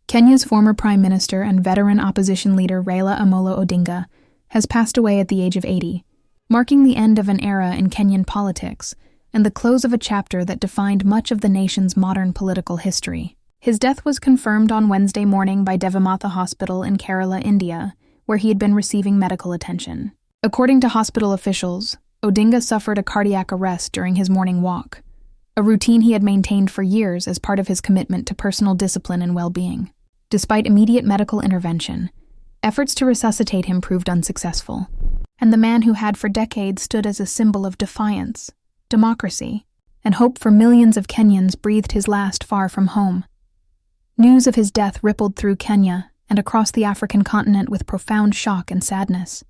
Kenya's former prime minister and veteran opposition leader Raila Odinga has passed away at the age of 80, marking the end of an era in Kenyan politics and the close of a chapter that defined much of the nation's modern political history. His death was confirmed on Wednesday morning by Devamatha Hospital in Kerala, India, where he had been receiving medical attention. According to hospital officials, Odinga suffered a cardiac arrest during his morning walk, a routine he had maintained for years as part of his commitment to personal discipline and well-being. Despite immediate medical intervention, efforts to resuscitate him proved unsuccessful, and the man who had for decades stood as a symbol of defiance, democracy, and hope for millions of Kenyans breathed his last far from home. News of his death rippled through Kenya and across the African continent with profound shock and sadness.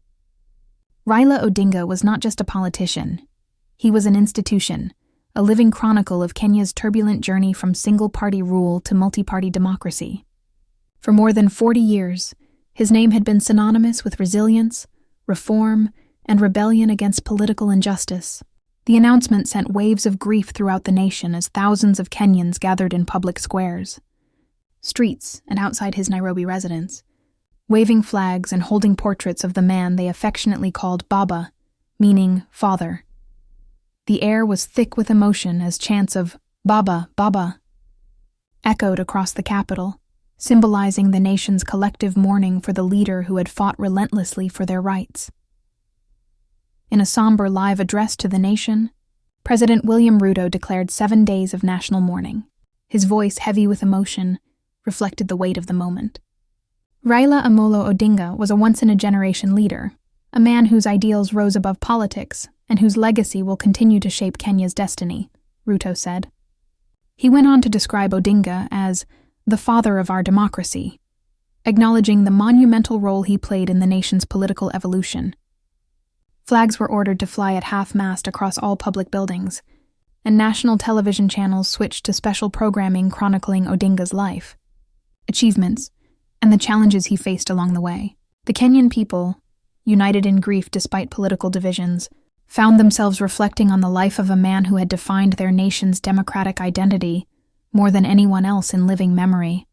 Raila Odinga was not just a politician. He was an institution, a living chronicle of Kenya's turbulent journey from single-party rule to multi-party democracy. For more than 40 years, his name had been synonymous with resilience, reform, and rebellion against political injustice. The announcement sent waves of grief throughout the nation as thousands of Kenyans gathered in public squares, streets, and outside his Nairobi residence, waving flags and holding portraits of the man they affectionately called Baba, meaning father. The air was thick with emotion as chants of "Baba, Baba" echoed across the capital, symbolizing the nation's collective mourning for the leader who had fought relentlessly for their rights. In a somber live address to the nation, President William Ruto declared 7 days of national mourning. His voice, heavy with emotion, reflected the weight of the moment. Raila Odinga was a once-in-a-generation leader, a man whose ideals rose above politics and whose legacy will continue to shape Kenya's destiny, Ruto said. He went on to describe Odinga as the father of our democracy, acknowledging the monumental role he played in the nation's political evolution. Flags were ordered to fly at half-mast across all public buildings, and national television channels switched to special programming chronicling Odinga's life, achievements, and the challenges he faced along the way. The Kenyan people, united in grief despite political divisions, found themselves reflecting on the life of a man who had defined their nation's democratic identity more than anyone else in living memory.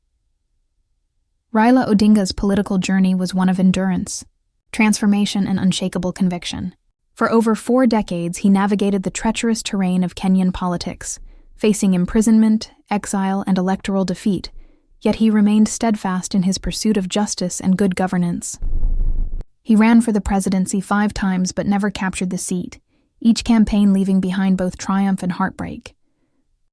Raila Odinga's political journey was one of endurance, transformation, and unshakable conviction. For over 4 decades, he navigated the treacherous terrain of Kenyan politics, facing imprisonment, exile, and electoral defeat, yet he remained steadfast in his pursuit of justice and good governance. He ran for the presidency 5 times but never captured the seat, each campaign leaving behind both triumph and heartbreak.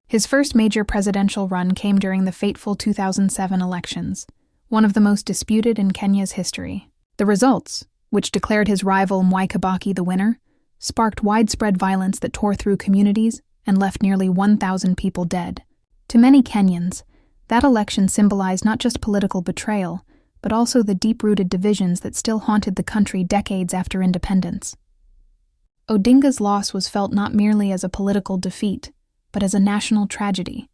His first major presidential run came during the fateful 2007 elections, one of the most disputed in Kenya's history. The results, which declared his rival Mwai Kibaki the winner, sparked widespread violence that tore through communities and left nearly 1,000 people dead. To many Kenyans, that election symbolized not just political betrayal, but also the deep-rooted divisions that still haunted the country decades after independence. Odinga's loss was felt not merely as a political defeat, but as a national tragedy,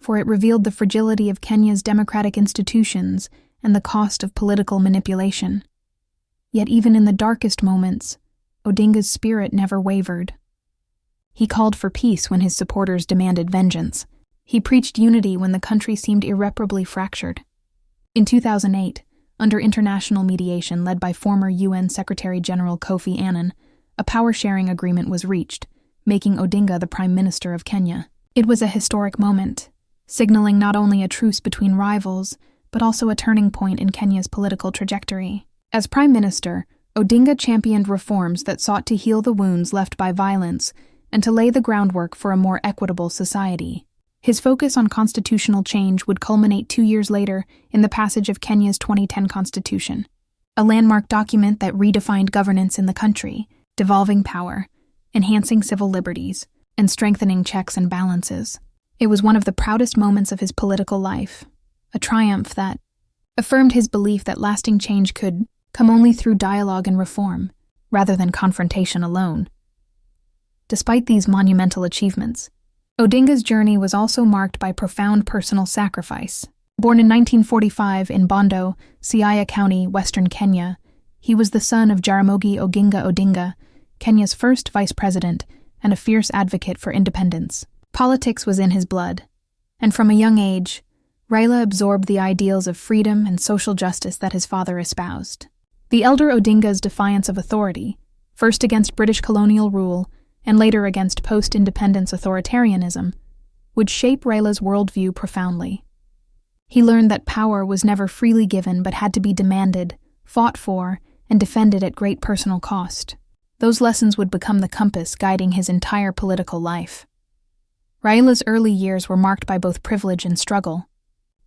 for it revealed the fragility of Kenya's democratic institutions and the cost of political manipulation. Yet even in the darkest moments, Odinga's spirit never wavered. He called for peace when his supporters demanded vengeance. He preached unity when the country seemed irreparably fractured. In 2008, under international mediation led by former UN Secretary-General Kofi Annan, a power-sharing agreement was reached, making Odinga the Prime Minister of Kenya. It was a historic moment, signaling not only a truce between rivals, but also a turning point in Kenya's political trajectory. As Prime Minister, Odinga championed reforms that sought to heal the wounds left by violence and to lay the groundwork for a more equitable society. His focus on constitutional change would culminate 2 years later in the passage of Kenya's 2010 constitution, a landmark document that redefined governance in the country, devolving power, enhancing civil liberties, and strengthening checks and balances. It was one of the proudest moments of his political life, a triumph that affirmed his belief that lasting change could come only through dialogue and reform, rather than confrontation alone. Despite these monumental achievements, Odinga's journey was also marked by profound personal sacrifice. Born in 1945 in Bondo, Siaya County, Western Kenya, he was the son of Jaramogi Oginga Odinga, Kenya's first vice president and a fierce advocate for independence. Politics was in his blood, and from a young age, Raila absorbed the ideals of freedom and social justice that his father espoused. The elder Odinga's defiance of authority, first against British colonial rule and later against post-independence authoritarianism, would shape Raila's worldview profoundly. He learned that power was never freely given but had to be demanded, fought for, and defended at great personal cost. Those lessons would become the compass guiding his entire political life. Raila's early years were marked by both privilege and struggle.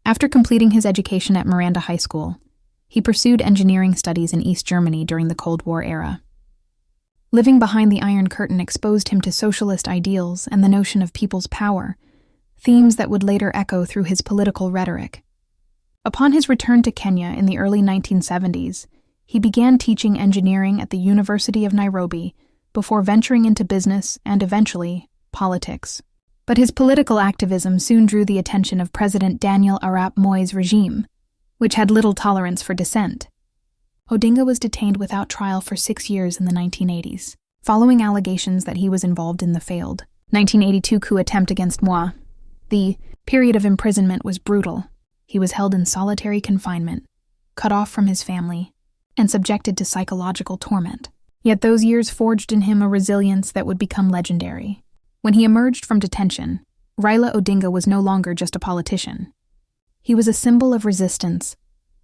After completing his education at Miranda High School, he pursued engineering studies in East Germany during the Cold War era. Living behind the Iron Curtain exposed him to socialist ideals and the notion of people's power, themes that would later echo through his political rhetoric. Upon his return to Kenya in the early 1970s, he began teaching engineering at the University of Nairobi before venturing into business and, eventually, politics. But his political activism soon drew the attention of President Daniel Arap Moi's regime, which had little tolerance for dissent. Odinga was detained without trial for 6 years in the 1980s, following allegations that he was involved in the failed 1982 coup attempt against Moi. The period of imprisonment was brutal. He was held in solitary confinement, cut off from his family, and subjected to psychological torment. Yet those years forged in him a resilience that would become legendary. When he emerged from detention, Raila Odinga was no longer just a politician. He was a symbol of resistance,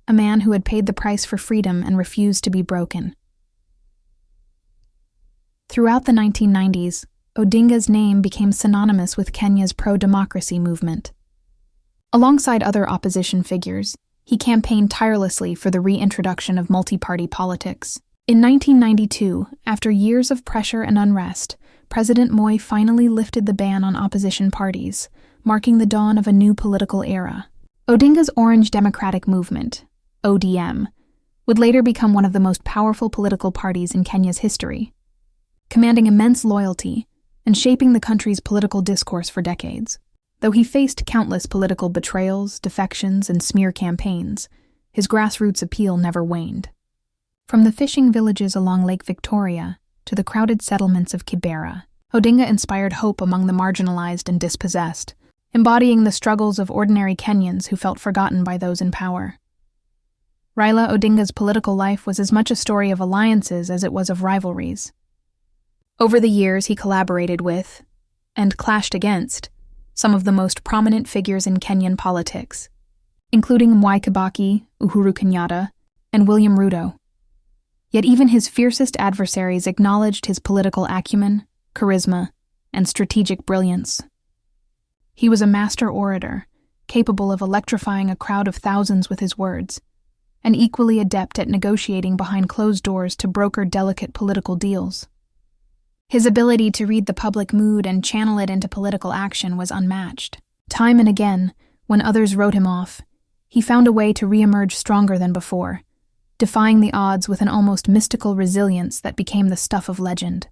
a man who had paid the price for freedom and refused to be broken. Throughout the 1990s, Odinga's name became synonymous with Kenya's pro-democracy movement. Alongside other opposition figures, he campaigned tirelessly for the reintroduction of multi-party politics. In 1992, after years of pressure and unrest, President Moi finally lifted the ban on opposition parties, marking the dawn of a new political era. Odinga's Orange Democratic Movement, ODM, would later become one of the most powerful political parties in Kenya's history, commanding immense loyalty and shaping the country's political discourse for decades. Though he faced countless political betrayals, defections, and smear campaigns, his grassroots appeal never waned. From the fishing villages along Lake Victoria to the crowded settlements of Kibera, Odinga inspired hope among the marginalized and dispossessed, embodying the struggles of ordinary Kenyans who felt forgotten by those in power. Raila Odinga's political life was as much a story of alliances as it was of rivalries. Over the years, he collaborated with, and clashed against, some of the most prominent figures in Kenyan politics, including Mwai Kibaki, Uhuru Kenyatta, and William Ruto. Yet even his fiercest adversaries acknowledged his political acumen, charisma, and strategic brilliance. He was a master orator, capable of electrifying a crowd of thousands with his words, and equally adept at negotiating behind closed doors to broker delicate political deals. His ability to read the public mood and channel it into political action was unmatched. Time and again, when others wrote him off, he found a way to re-emerge stronger than before, defying the odds with an almost mystical resilience that became the stuff of legend.